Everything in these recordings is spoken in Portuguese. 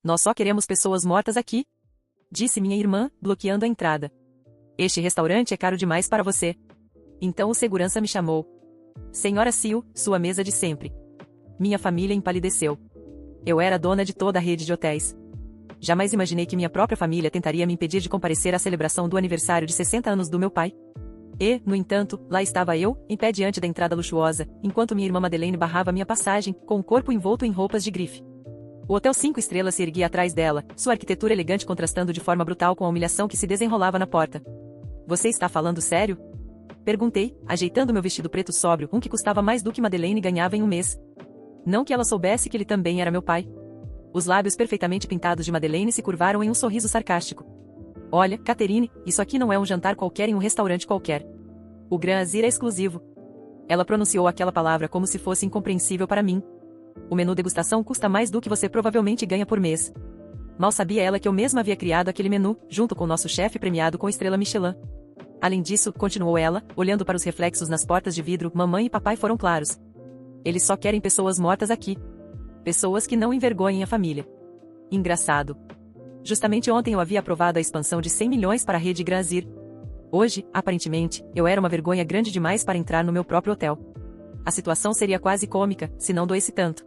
Nós só queremos pessoas mortas aqui, disse minha irmã, bloqueando a entrada. Este restaurante é caro demais para você. Então o segurança me chamou. Senhora Sil, sua mesa de sempre. Minha família empalideceu. Eu era dona de toda a rede de hotéis. Jamais imaginei que minha própria família tentaria me impedir de comparecer à celebração do aniversário de 60 anos do meu pai. E, no entanto, lá estava eu, em pé diante da entrada luxuosa, enquanto minha irmã Madeleine barrava minha passagem, com o corpo envolto em roupas de grife. O Hotel 5 Estrelas se erguia atrás dela, sua arquitetura elegante contrastando de forma brutal com a humilhação que se desenrolava na porta. Você está falando sério? Perguntei, ajeitando meu vestido preto sóbrio, que custava mais do que Madeleine ganhava em um mês. Não que ela soubesse que ele também era meu pai. Os lábios perfeitamente pintados de Madeleine se curvaram em um sorriso sarcástico. Olha, Catherine, isso aqui não é um jantar qualquer em um restaurante qualquer. O Grand Azir é exclusivo. Ela pronunciou aquela palavra como se fosse incompreensível para mim. O menu degustação custa mais do que você provavelmente ganha por mês. Mal sabia ela que eu mesma havia criado aquele menu, junto com o nosso chefe premiado com estrela Michelin. Além disso, continuou ela, olhando para os reflexos nas portas de vidro, mamãe e papai foram claros. Eles só querem pessoas mortas aqui. Pessoas que não envergonhem a família. Engraçado. Justamente ontem eu havia aprovado a expansão de 100 milhões para a rede Grand Azir. Hoje, aparentemente, eu era uma vergonha grande demais para entrar no meu próprio hotel. A situação seria quase cômica, se não doesse tanto.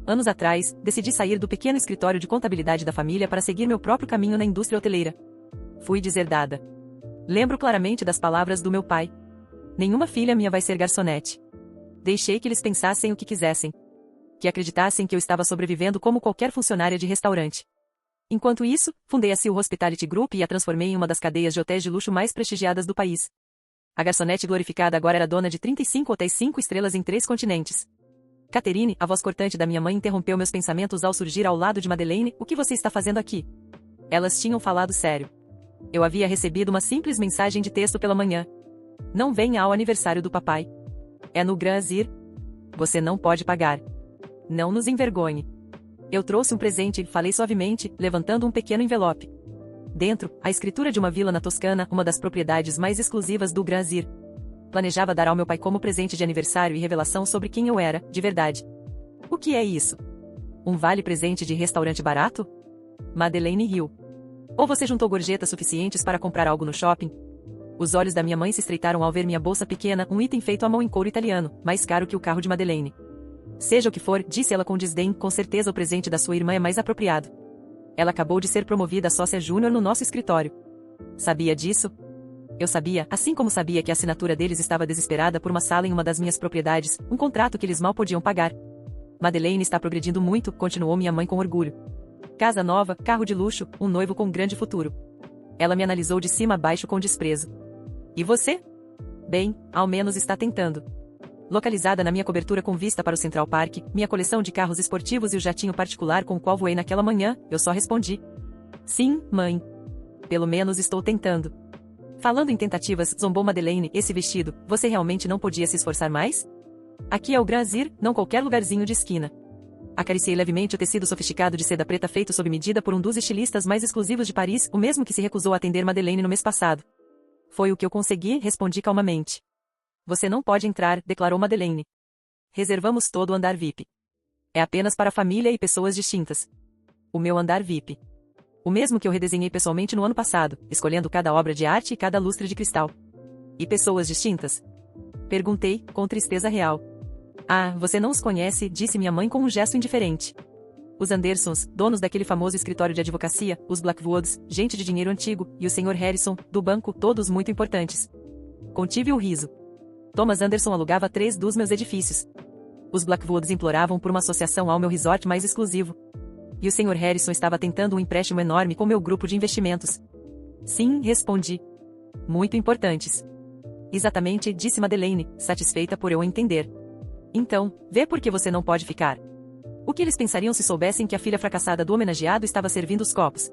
Anos atrás, decidi sair do pequeno escritório de contabilidade da família para seguir meu próprio caminho na indústria hoteleira. Fui deserdada. Lembro claramente das palavras do meu pai. Nenhuma filha minha vai ser garçonete. Deixei que eles pensassem o que quisessem. Que acreditassem que eu estava sobrevivendo como qualquer funcionária de restaurante. Enquanto isso, fundei a Sil Hospitality Group e a transformei em uma das cadeias de hotéis de luxo mais prestigiadas do país. A garçonete glorificada agora era dona de 35 hotéis 5 estrelas em 3 continentes. Catherine, a voz cortante da minha mãe interrompeu meus pensamentos ao surgir ao lado de Madeleine. O que você está fazendo aqui? Elas tinham falado sério. Eu havia recebido uma simples mensagem de texto pela manhã. Não venha ao aniversário do papai. É no Grand Azir. Você não pode pagar. Não nos envergonhe. Eu trouxe um presente, falei suavemente, levantando um pequeno envelope. Dentro, a escritura de uma vila na Toscana, uma das propriedades mais exclusivas do Grand Azir. Planejava dar ao meu pai como presente de aniversário e revelação sobre quem eu era, de verdade. O que é isso? Um vale-presente de restaurante barato? Madeleine riu. Ou você juntou gorjetas suficientes para comprar algo no shopping? Os olhos da minha mãe se estreitaram ao ver minha bolsa pequena, um item feito à mão em couro italiano, mais caro que o carro de Madeleine. Seja o que for, disse ela com desdém, com certeza o presente da sua irmã é mais apropriado. Ela acabou de ser promovida a sócia júnior no nosso escritório. Sabia disso? Eu sabia, assim como sabia que a assinatura deles estava desesperada por uma sala em uma das minhas propriedades, um contrato que eles mal podiam pagar. Madeleine está progredindo muito, continuou minha mãe com orgulho. Casa nova, carro de luxo, um noivo com grande futuro. Ela me analisou de cima a baixo com desprezo. E você? Bem, ao menos está tentando. Localizada na minha cobertura com vista para o Central Park, minha coleção de carros esportivos e o jatinho particular com o qual voei naquela manhã, eu só respondi. Sim, mãe. Pelo menos estou tentando. Falando em tentativas, zombou Madeleine, esse vestido, você realmente não podia se esforçar mais? Aqui é o Grand Azir, não qualquer lugarzinho de esquina. Acariciei levemente o tecido sofisticado de seda preta feito sob medida por um dos estilistas mais exclusivos de Paris, o mesmo que se recusou a atender Madeleine no mês passado. Foi o que eu consegui, respondi calmamente. Você não pode entrar, declarou Madeleine. Reservamos todo o andar VIP. É apenas para família e pessoas distintas. O meu andar VIP. O mesmo que eu redesenhei pessoalmente no ano passado, escolhendo cada obra de arte e cada lustre de cristal. E pessoas distintas? Perguntei, com tristeza real. Ah, você não os conhece, disse minha mãe com um gesto indiferente. Os Andersons, donos daquele famoso escritório de advocacia, os Blackwoods, gente de dinheiro antigo, e o Sr. Harrison, do banco, todos muito importantes. Contive o riso. Thomas Anderson alugava 3 dos meus edifícios. Os Blackwoods imploravam por uma associação ao meu resort mais exclusivo. E o Sr. Harrison estava tentando um empréstimo enorme com meu grupo de investimentos. Sim, respondi. Muito importantes. Exatamente, disse Madeleine, satisfeita por eu entender. Então, vê por que você não pode ficar. O que eles pensariam se soubessem que a filha fracassada do homenageado estava servindo os copos?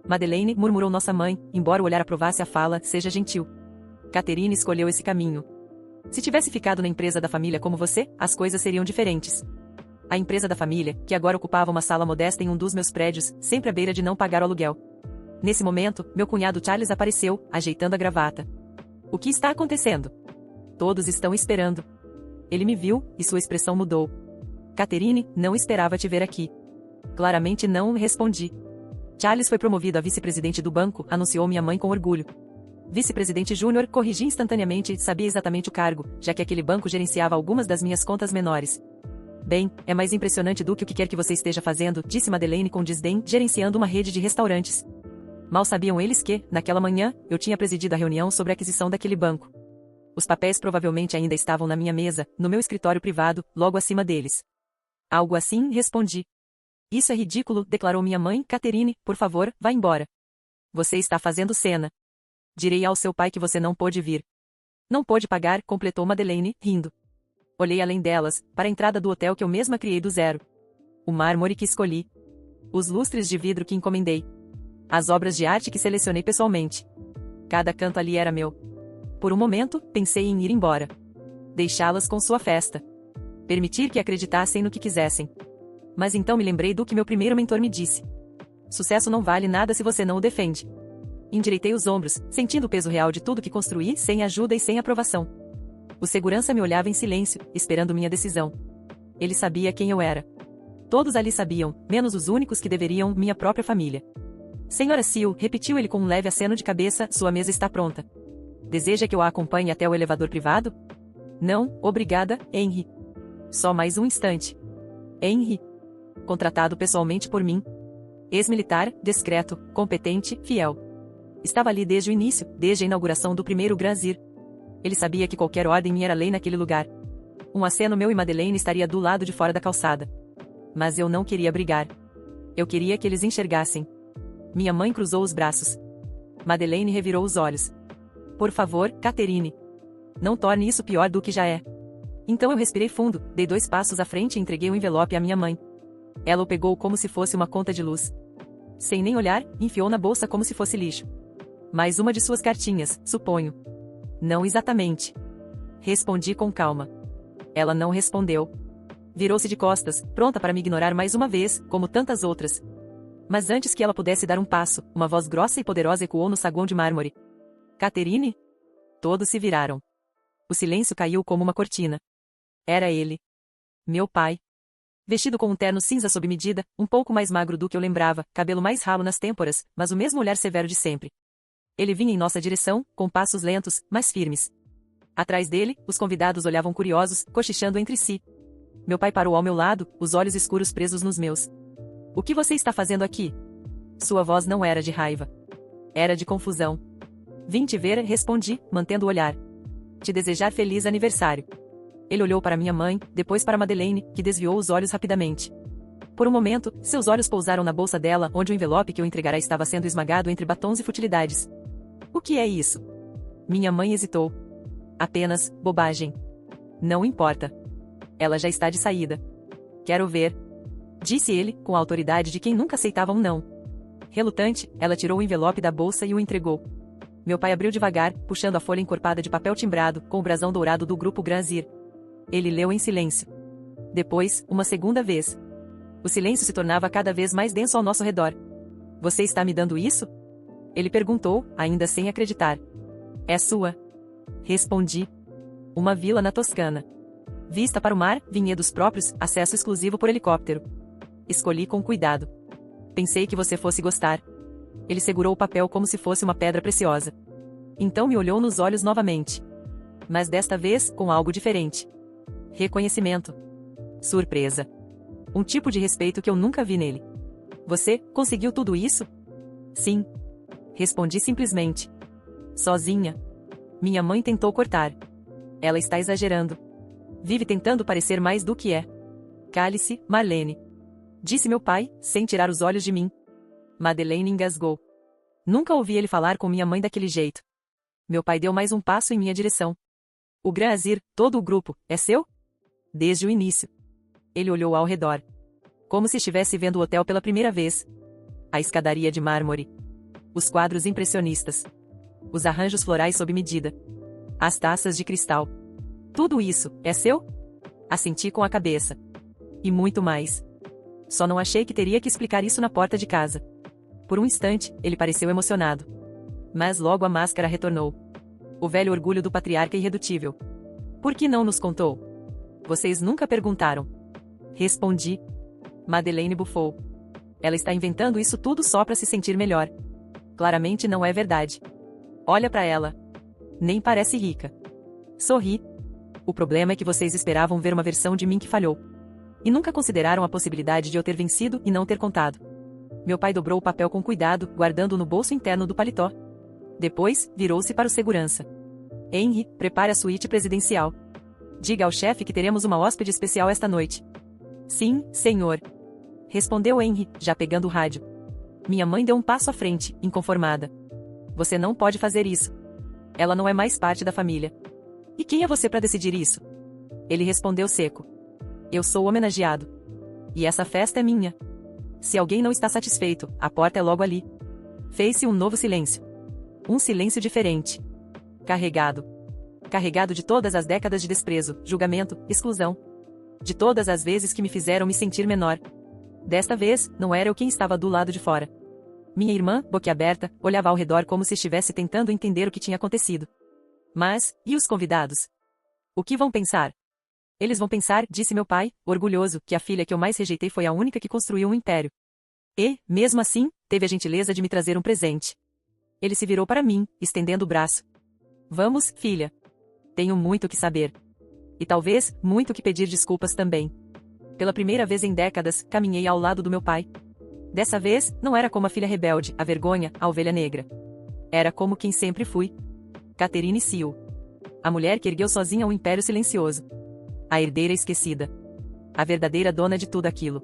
Madeleine, murmurou nossa mãe, embora o olhar aprovasse a fala, seja gentil. Catherine escolheu esse caminho. Se tivesse ficado na empresa da família como você, as coisas seriam diferentes. A empresa da família, que agora ocupava uma sala modesta em um dos meus prédios, sempre à beira de não pagar o aluguel. Nesse momento, meu cunhado Charles apareceu, ajeitando a gravata. O que está acontecendo? Todos estão esperando. Ele me viu, e sua expressão mudou. Catherine, não esperava te ver aqui. Claramente não, respondi. Charles foi promovido a vice-presidente do banco, anunciou minha mãe com orgulho. Vice-presidente júnior, corrigi instantaneamente, sabia exatamente o cargo, já que aquele banco gerenciava algumas das minhas contas menores. Bem, é mais impressionante do que o que quer que você esteja fazendo, disse Madeleine com desdém, gerenciando uma rede de restaurantes. Mal sabiam eles que, naquela manhã, eu tinha presidido a reunião sobre a aquisição daquele banco. Os papéis provavelmente ainda estavam na minha mesa, no meu escritório privado, logo acima deles. Algo assim, respondi. Isso é ridículo, declarou minha mãe. Catherine, por favor, vá embora. Você está fazendo cena. Direi ao seu pai que você não pôde vir. Não pôde pagar, completou Madeleine, rindo. Olhei além delas, para a entrada do hotel que eu mesma criei do zero. O mármore que escolhi. Os lustres de vidro que encomendei. As obras de arte que selecionei pessoalmente. Cada canto ali era meu. Por um momento, pensei em ir embora. Deixá-las com sua festa. Permitir que acreditassem no que quisessem. Mas então me lembrei do que meu primeiro mentor me disse. Sucesso não vale nada se você não o defende. Endireitei os ombros, sentindo o peso real de tudo que construí, sem ajuda e sem aprovação. O segurança me olhava em silêncio, esperando minha decisão. Ele sabia quem eu era. Todos ali sabiam, menos os únicos que deveriam, minha própria família. Senhora Seal, repetiu ele com um leve aceno de cabeça, sua mesa está pronta. Deseja que eu a acompanhe até o elevador privado? Não, obrigada, Henry. Só mais um instante. Henry. Contratado pessoalmente por mim. Ex-militar, discreto, competente, fiel. Estava ali desde o início, desde a inauguração do primeiro Granzir. Ele sabia que qualquer ordem me era lei naquele lugar. Um aceno meu e Madeleine estaria do lado de fora da calçada. Mas eu não queria brigar. Eu queria que eles enxergassem. Minha mãe cruzou os braços. Madeleine revirou os olhos. Por favor, Catherine. Não torne isso pior do que já é. Então eu respirei fundo, dei 2 passos à frente e entreguei o envelope à minha mãe. Ela o pegou como se fosse uma conta de luz. Sem nem olhar, enfiou na bolsa como se fosse lixo. Mais uma de suas cartinhas, suponho. Não exatamente. Respondi com calma. Ela não respondeu. Virou-se de costas, pronta para me ignorar mais uma vez, como tantas outras. Mas antes que ela pudesse dar um passo, uma voz grossa e poderosa ecoou no saguão de mármore. Catherine? Todos se viraram. O silêncio caiu como uma cortina. Era ele. Meu pai. Vestido com um terno cinza sob medida, um pouco mais magro do que eu lembrava, cabelo mais ralo nas têmporas, mas o mesmo olhar severo de sempre. Ele vinha em nossa direção, com passos lentos, mas firmes. Atrás dele, os convidados olhavam curiosos, cochichando entre si. Meu pai parou ao meu lado, os olhos escuros presos nos meus. O que você está fazendo aqui? Sua voz não era de raiva. Era de confusão. Vim te ver, respondi, mantendo o olhar. Te desejar feliz aniversário. Ele olhou para minha mãe, depois para Madeleine, que desviou os olhos rapidamente. Por um momento, seus olhos pousaram na bolsa dela, onde o envelope que eu entregará estava sendo esmagado entre batons e futilidades. O que é isso? Minha mãe hesitou. Apenas, bobagem. Não importa. Ela já está de saída. Quero ver. Disse ele, com a autoridade de quem nunca aceitava um não. Relutante, ela tirou o envelope da bolsa e o entregou. Meu pai abriu devagar, puxando a folha encorpada de papel timbrado, com o brasão dourado do grupo Granzir. Ele leu em silêncio. Depois, uma segunda vez. O silêncio se tornava cada vez mais denso ao nosso redor. Você está me dando isso? Ele perguntou, ainda sem acreditar. É sua. Respondi. Uma vila na Toscana. Vista para o mar, vinhedos próprios, acesso exclusivo por helicóptero. Escolhi com cuidado. Pensei que você fosse gostar. Ele segurou o papel como se fosse uma pedra preciosa. Então me olhou nos olhos novamente. Mas desta vez, com algo diferente. Reconhecimento. Surpresa. Um tipo de respeito que eu nunca vi nele. Você, conseguiu tudo isso? Sim. Respondi simplesmente. Sozinha. Minha mãe tentou cortar. Ela está exagerando. Vive tentando parecer mais do que é. Cale-se, Marlene. Disse meu pai, sem tirar os olhos de mim. Madeleine engasgou. Nunca ouvi ele falar com minha mãe daquele jeito. Meu pai deu mais um passo em minha direção. O Granzir, todo o grupo, é seu? Desde o início. Ele olhou ao redor. Como se estivesse vendo o hotel pela primeira vez. A escadaria de mármore. Os quadros impressionistas. Os arranjos florais sob medida. As taças de cristal. Tudo isso, é seu? Assenti com a cabeça. E muito mais. Só não achei que teria que explicar isso na porta de casa. Por um instante, ele pareceu emocionado. Mas logo a máscara retornou. O velho orgulho do patriarca irredutível. Por que não nos contou? Vocês nunca perguntaram. Respondi. Madeleine bufou. Ela está inventando isso tudo só para se sentir melhor. Claramente não é verdade. Olha para ela. Nem parece rica. Sorri. O problema é que vocês esperavam ver uma versão de mim que falhou. E nunca consideraram a possibilidade de eu ter vencido e não ter contado. Meu pai dobrou o papel com cuidado, guardando-o no bolso interno do paletó. Depois, virou-se para o segurança. Henry, prepare a suíte presidencial. Diga ao chefe que teremos uma hóspede especial esta noite. Sim, senhor. Respondeu Henry, já pegando o rádio. Minha mãe deu um passo à frente, inconformada. Você não pode fazer isso. Ela não é mais parte da família. E quem é você para decidir isso? Ele respondeu seco. Eu sou homenageado. E essa festa é minha. Se alguém não está satisfeito, a porta é logo ali. Fez-se um novo silêncio. Um silêncio diferente. Carregado. Carregado de todas as décadas de desprezo, julgamento, exclusão. De todas as vezes que me fizeram me sentir menor. Desta vez, não era eu quem estava do lado de fora. Minha irmã, boquiaberta, olhava ao redor como se estivesse tentando entender o que tinha acontecido. Mas, e os convidados? O que vão pensar? Eles vão pensar, disse meu pai, orgulhoso, que a filha que eu mais rejeitei foi a única que construiu um império. E, mesmo assim, teve a gentileza de me trazer um presente. Ele se virou para mim, estendendo o braço. Vamos, filha. Tenho muito que saber. E talvez, muito que pedir desculpas também. Pela primeira vez em décadas, caminhei ao lado do meu pai. Dessa vez, não era como a filha rebelde, a vergonha, a ovelha negra. Era como quem sempre fui. Catherine Seal. A mulher que ergueu sozinha um império silencioso. A herdeira esquecida. A verdadeira dona de tudo aquilo.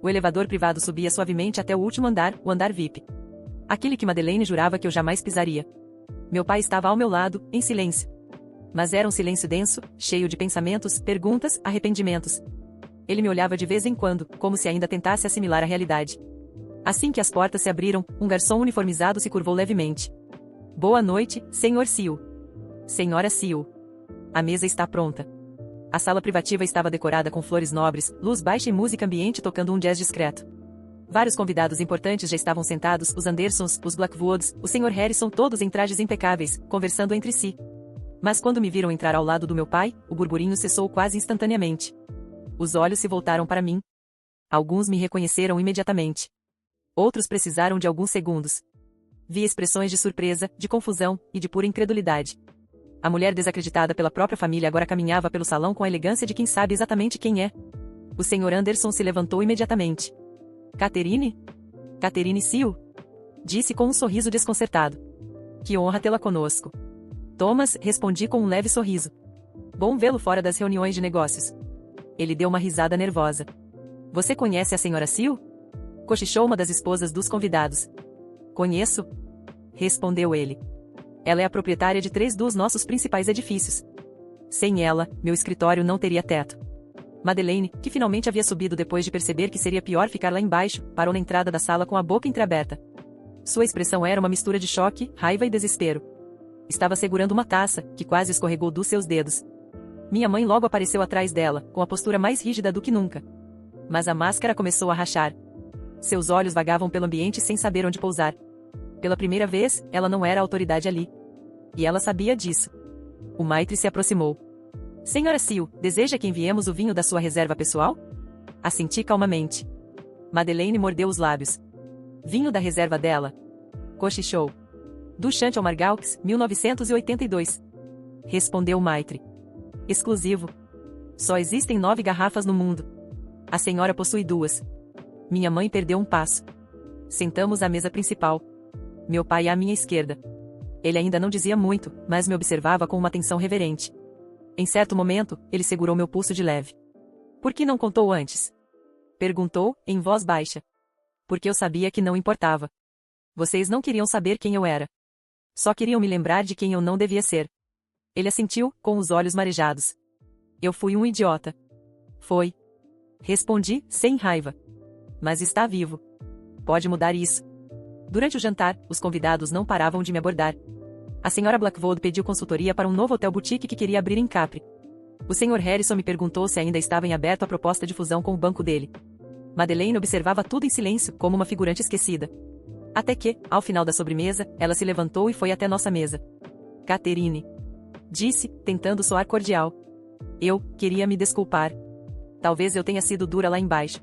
O elevador privado subia suavemente até o último andar, o andar VIP. Aquele que Madeleine jurava que eu jamais pisaria. Meu pai estava ao meu lado, em silêncio. Mas era um silêncio denso, cheio de pensamentos, perguntas, arrependimentos. Ele me olhava de vez em quando, como se ainda tentasse assimilar a realidade. Assim que as portas se abriram, um garçom uniformizado se curvou levemente. Boa noite, Sr. Seal. Senhora Seal. A mesa está pronta. A sala privativa estava decorada com flores nobres, luz baixa e música ambiente tocando um jazz discreto. Vários convidados importantes já estavam sentados, os Andersons, os Blackwoods, o Sr. Harrison, todos em trajes impecáveis, conversando entre si. Mas quando me viram entrar ao lado do meu pai, o burburinho cessou quase instantaneamente. Os olhos se voltaram para mim. Alguns me reconheceram imediatamente. Outros precisaram de alguns segundos. Vi expressões de surpresa, de confusão e de pura incredulidade. A mulher desacreditada pela própria família agora caminhava pelo salão com a elegância de quem sabe exatamente quem é. O Sr. Anderson se levantou imediatamente. Catherine? Catherine Seal? Disse com um sorriso desconcertado. Que honra tê-la conosco. Thomas, respondi com um leve sorriso. Bom vê-lo fora das reuniões de negócios. Ele deu uma risada nervosa. Você conhece a Sra. Seal? Cochichou uma das esposas dos convidados. Conheço. Respondeu ele. Ela é a proprietária de 3 dos nossos principais edifícios. Sem ela, meu escritório não teria teto. Madeleine, que finalmente havia subido depois de perceber que seria pior ficar lá embaixo, parou na entrada da sala com a boca entreaberta. Sua expressão era uma mistura de choque, raiva e desespero. Estava segurando uma taça, que quase escorregou dos seus dedos. Minha mãe logo apareceu atrás dela, com a postura mais rígida do que nunca. Mas a máscara começou a rachar. Seus olhos vagavam pelo ambiente sem saber onde pousar. Pela primeira vez, ela não era a autoridade ali. E ela sabia disso. O maitre se aproximou. Sra. Seal, deseja que enviemos o vinho da sua reserva pessoal? Assenti calmamente. Madeleine mordeu os lábios. Vinho da reserva dela? Cochichou. Do Chantal Margaux, 1982. Respondeu o maitre. Exclusivo. Só existem 9 garrafas no mundo. A senhora possui 2. Minha mãe perdeu um passo. Sentamos à mesa principal. Meu pai à minha esquerda. Ele ainda não dizia muito, mas me observava com uma atenção reverente. Em certo momento, ele segurou meu pulso de leve. Por que não contou antes? Perguntou, em voz baixa. Porque eu sabia que não importava. Vocês não queriam saber quem eu era. Só queriam me lembrar de quem eu não devia ser. Ele assentiu, com os olhos marejados. Eu fui um idiota. Foi. Respondi, sem raiva. Mas está vivo. Pode mudar isso. Durante o jantar, os convidados não paravam de me abordar. A Sra. Blackwood pediu consultoria para um novo hotel boutique que queria abrir em Capri. O Sr. Harrison me perguntou se ainda estava em aberto a proposta de fusão com o banco dele. Madeleine observava tudo em silêncio, como uma figurante esquecida. Até que, ao final da sobremesa, ela se levantou e foi até nossa mesa. Catherine. Disse, tentando soar cordial. Eu queria me desculpar. Talvez eu tenha sido dura lá embaixo.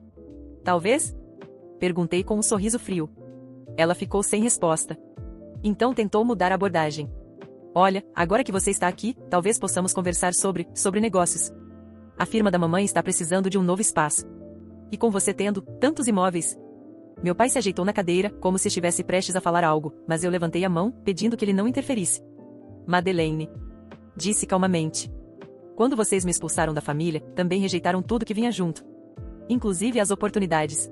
Talvez? Perguntei com um sorriso frio. Ela ficou sem resposta. Então tentou mudar a abordagem. Olha, agora que você está aqui, talvez possamos conversar sobre negócios. A firma da mamãe está precisando de um novo espaço. E com você tendo tantos imóveis. Meu pai se ajeitou na cadeira, como se estivesse prestes a falar algo, mas eu levantei a mão, pedindo que ele não interferisse. Madeleine. Disse calmamente. Quando vocês me expulsaram da família, também rejeitaram tudo que vinha junto. Inclusive as oportunidades.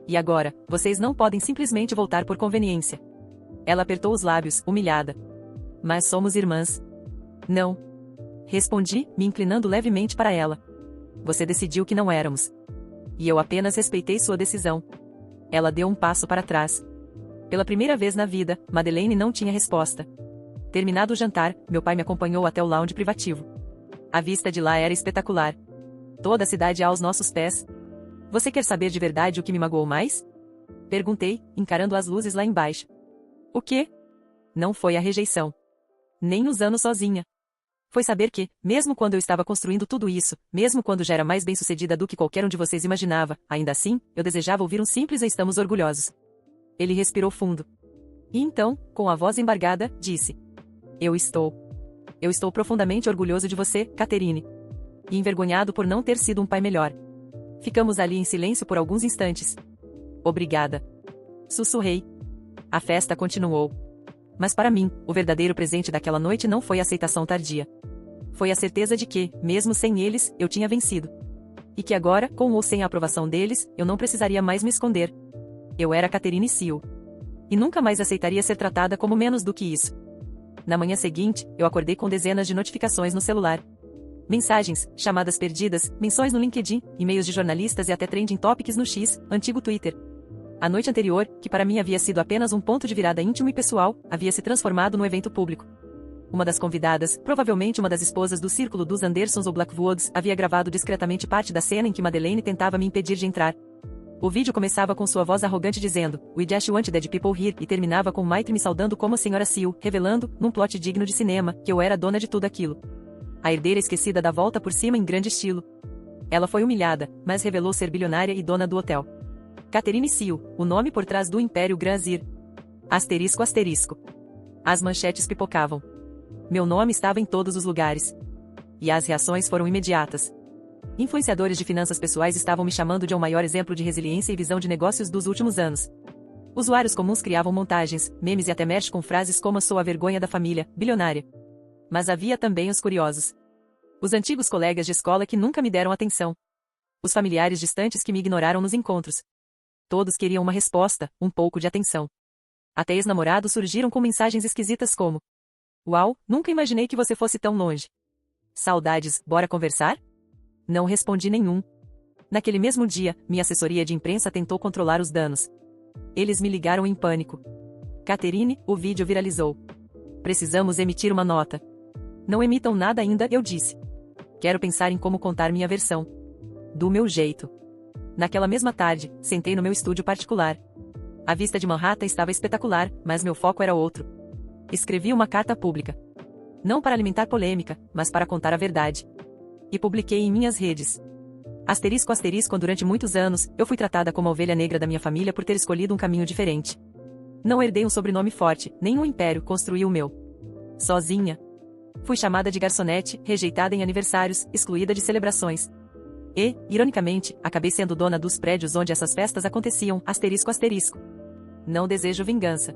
E agora, vocês não podem simplesmente voltar por conveniência. Ela apertou os lábios, humilhada. Mas somos irmãs. Não. Respondi, me inclinando levemente para ela. Você decidiu que não éramos. E eu apenas respeitei sua decisão. Ela deu um passo para trás. Pela primeira vez na vida, Madeleine não tinha resposta. Terminado o jantar, meu pai me acompanhou até o lounge privativo. A vista de lá era espetacular. Toda a cidade aos nossos pés. Você quer saber de verdade o que me magoou mais? Perguntei, encarando as luzes lá embaixo. O quê? Não foi a rejeição. Nem os anos sozinha. Foi saber que, mesmo quando eu estava construindo tudo isso, mesmo quando já era mais bem-sucedida do que qualquer um de vocês imaginava, ainda assim, eu desejava ouvir um simples "estamos orgulhosos". Ele respirou fundo. E então, com a voz embargada, disse: Eu estou profundamente orgulhoso de você, Catherine. E envergonhado por não ter sido um pai melhor. Ficamos ali em silêncio por alguns instantes. Obrigada. Sussurrei. A festa continuou. Mas para mim, o verdadeiro presente daquela noite não foi a aceitação tardia. Foi a certeza de que, mesmo sem eles, eu tinha vencido. E que agora, com ou sem a aprovação deles, eu não precisaria mais me esconder. Eu era Catherine Seal. E nunca mais aceitaria ser tratada como menos do que isso. Na manhã seguinte, eu acordei com dezenas de notificações no celular. Mensagens, chamadas perdidas, menções no LinkedIn, e-mails de jornalistas e até trending topics no X, antigo Twitter. A noite anterior, que para mim havia sido apenas um ponto de virada íntimo e pessoal, havia se transformado num evento público. Uma das convidadas, provavelmente uma das esposas do círculo dos Andersons ou Blackwoods, havia gravado discretamente parte da cena em que Madeleine tentava me impedir de entrar. O vídeo começava com sua voz arrogante dizendo, "We just want dead people here", e terminava com Maitre me saudando como a Sra. Seal, revelando, num plot digno de cinema, que eu era dona de tudo aquilo. A herdeira esquecida da volta por cima em grande estilo. Ela foi humilhada, mas revelou ser bilionária e dona do hotel. Catherine Seal, o nome por trás do Império Grazir. Asterisco asterisco. As manchetes pipocavam. Meu nome estava em todos os lugares. E as reações foram imediatas. Influenciadores de finanças pessoais estavam me chamando de um maior exemplo de resiliência e visão de negócios dos últimos anos. Usuários comuns criavam montagens, memes e até merch com frases como "sou a vergonha da família, bilionária". Mas havia também os curiosos. Os antigos colegas de escola que nunca me deram atenção. Os familiares distantes que me ignoraram nos encontros. Todos queriam uma resposta, um pouco de atenção. Até ex-namorados surgiram com mensagens esquisitas como: "Uau, nunca imaginei que você fosse tão longe. Saudades, bora conversar?" Não respondi nenhum. Naquele mesmo dia, minha assessoria de imprensa tentou controlar os danos. Eles me ligaram em pânico. "Catherine, o vídeo viralizou. Precisamos emitir uma nota." "Não emitam nada ainda", eu disse. "Quero pensar em como contar minha versão. Do meu jeito." Naquela mesma tarde, sentei no meu estúdio particular. A vista de Manhattan estava espetacular, mas meu foco era outro. Escrevi uma carta pública. Não para alimentar polêmica, mas para contar a verdade. E publiquei em minhas redes. Asterisco asterisco, durante muitos anos, eu fui tratada como a ovelha negra da minha família por ter escolhido um caminho diferente. Não herdei um sobrenome forte, nem um império, construí o meu. Sozinha. Fui chamada de garçonete, rejeitada em aniversários, excluída de celebrações. E, ironicamente, acabei sendo dona dos prédios onde essas festas aconteciam, asterisco asterisco. Não desejo vingança.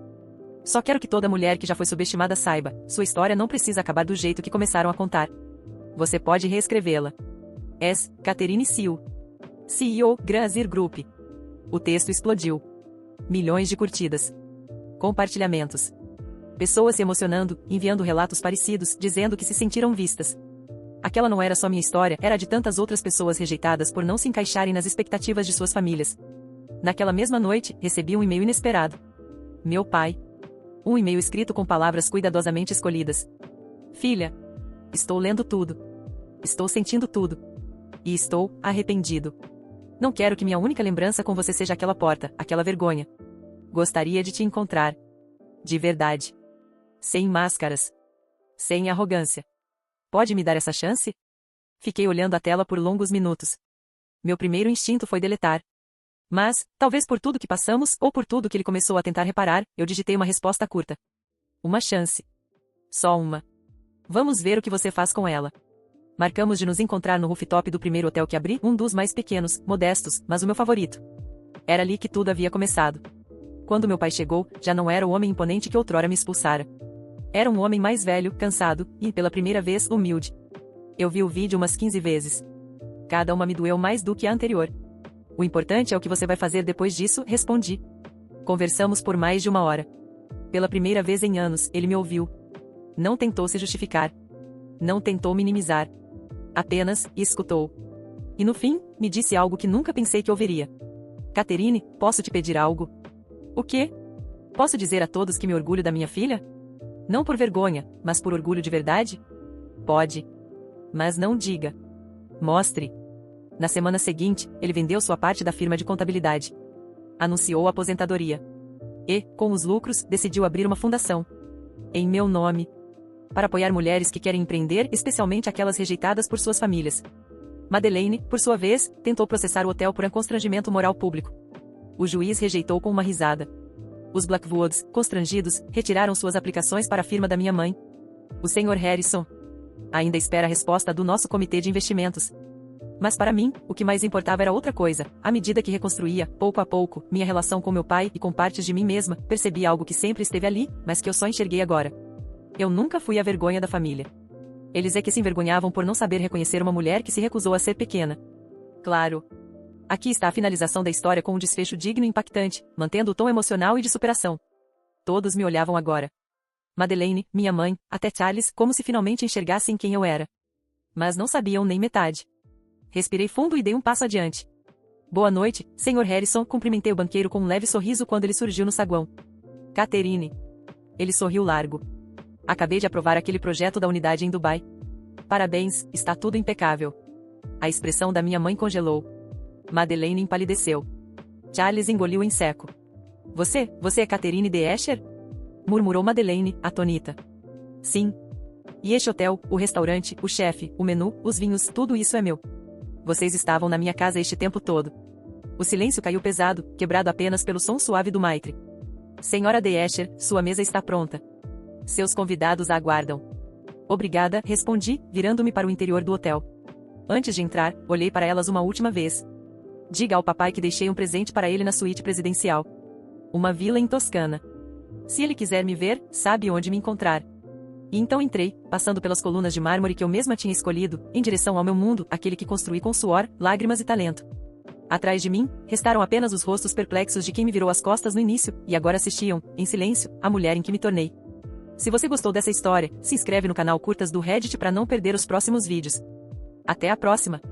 Só quero que toda mulher que já foi subestimada saiba, sua história não precisa acabar do jeito que começaram a contar. Você pode reescrevê-la. Catherine Seal. CEO, Grazir Group. O texto explodiu. Milhões de curtidas. Compartilhamentos. Pessoas se emocionando, enviando relatos parecidos, dizendo que se sentiram vistas. Aquela não era só minha história, era a de tantas outras pessoas rejeitadas por não se encaixarem nas expectativas de suas famílias. Naquela mesma noite, recebi um e-mail inesperado. Meu pai. Um e-mail escrito com palavras cuidadosamente escolhidas. "Filha. Estou lendo tudo. Estou sentindo tudo. E estou arrependido. Não quero que minha única lembrança com você seja aquela porta, aquela vergonha. Gostaria de te encontrar. De verdade. Sem máscaras. Sem arrogância. Pode me dar essa chance?" Fiquei olhando a tela por longos minutos. Meu primeiro instinto foi deletar. Mas, talvez por tudo que passamos, ou por tudo que ele começou a tentar reparar, eu digitei uma resposta curta. Uma chance. Só uma. Vamos ver o que você faz com ela. Marcamos de nos encontrar no rooftop do primeiro hotel que abri, um dos mais pequenos, modestos, mas o meu favorito. Era ali que tudo havia começado. Quando meu pai chegou, já não era o homem imponente que outrora me expulsara. Era um homem mais velho, cansado, e, pela primeira vez, humilde. Eu vi o vídeo umas 15 vezes. Cada uma me doeu mais do que a anterior. O importante é o que você vai fazer depois disso, respondi. Conversamos por mais de 1 hora. Pela primeira vez em anos, ele me ouviu. Não tentou se justificar. Não tentou minimizar. Apenas escutou. E no fim, me disse algo que nunca pensei que ouviria. Catherine, posso te pedir algo? O quê? Posso dizer a todos que me orgulho da minha filha? Não por vergonha, mas por orgulho de verdade? Pode. Mas não diga. Mostre. Na semana seguinte, ele vendeu sua parte da firma de contabilidade. Anunciou a aposentadoria. E, com os lucros, decidiu abrir uma fundação. Em meu nome. Para apoiar mulheres que querem empreender, especialmente aquelas rejeitadas por suas famílias. Madeleine, por sua vez, tentou processar o hotel por um constrangimento moral público. O juiz rejeitou com uma risada. Os Blackwoods, constrangidos, retiraram suas aplicações para a firma da minha mãe. O Sr. Harrison ainda espera a resposta do nosso comitê de investimentos. Mas para mim, o que mais importava era outra coisa. À medida que reconstruía, pouco a pouco, minha relação com meu pai e com partes de mim mesma, percebi algo que sempre esteve ali, mas que eu só enxerguei agora. Eu nunca fui a vergonha da família. Eles é que se envergonhavam por não saber reconhecer uma mulher que se recusou a ser pequena. Claro. Aqui está a finalização da história com um desfecho digno e impactante, mantendo o tom emocional e de superação. Todos me olhavam agora. Madeleine, minha mãe, até Charles, como se finalmente enxergassem quem eu era. Mas não sabiam nem metade. Respirei fundo e dei um passo adiante. Boa noite, Sr. Harrison, cumprimentei o banqueiro com um leve sorriso quando ele surgiu no saguão. Catherine. Ele sorriu largo. Acabei de aprovar aquele projeto da unidade em Dubai. Parabéns, está tudo impecável. A expressão da minha mãe congelou. Madeleine empalideceu. Charles engoliu em seco. Você é Catherine de Escher? Murmurou Madeleine, atônita. Sim. E este hotel, o restaurante, o chefe, o menu, os vinhos, tudo isso é meu. Vocês estavam na minha casa este tempo todo. O silêncio caiu pesado, quebrado apenas pelo som suave do maitre. Senhora de Escher, sua mesa está pronta. Seus convidados a aguardam. Obrigada, respondi, virando-me para o interior do hotel. Antes de entrar, olhei para elas uma última vez. Diga ao papai que deixei um presente para ele na suíte presidencial. Uma vila em Toscana. Se ele quiser me ver, sabe onde me encontrar. E então entrei, passando pelas colunas de mármore que eu mesma tinha escolhido, em direção ao meu mundo, aquele que construí com suor, lágrimas e talento. Atrás de mim, restaram apenas os rostos perplexos de quem me virou as costas no início, e agora assistiam, em silêncio, a mulher em que me tornei. Se você gostou dessa história, se inscreve no canal Curtas do Reddit para não perder os próximos vídeos. Até a próxima!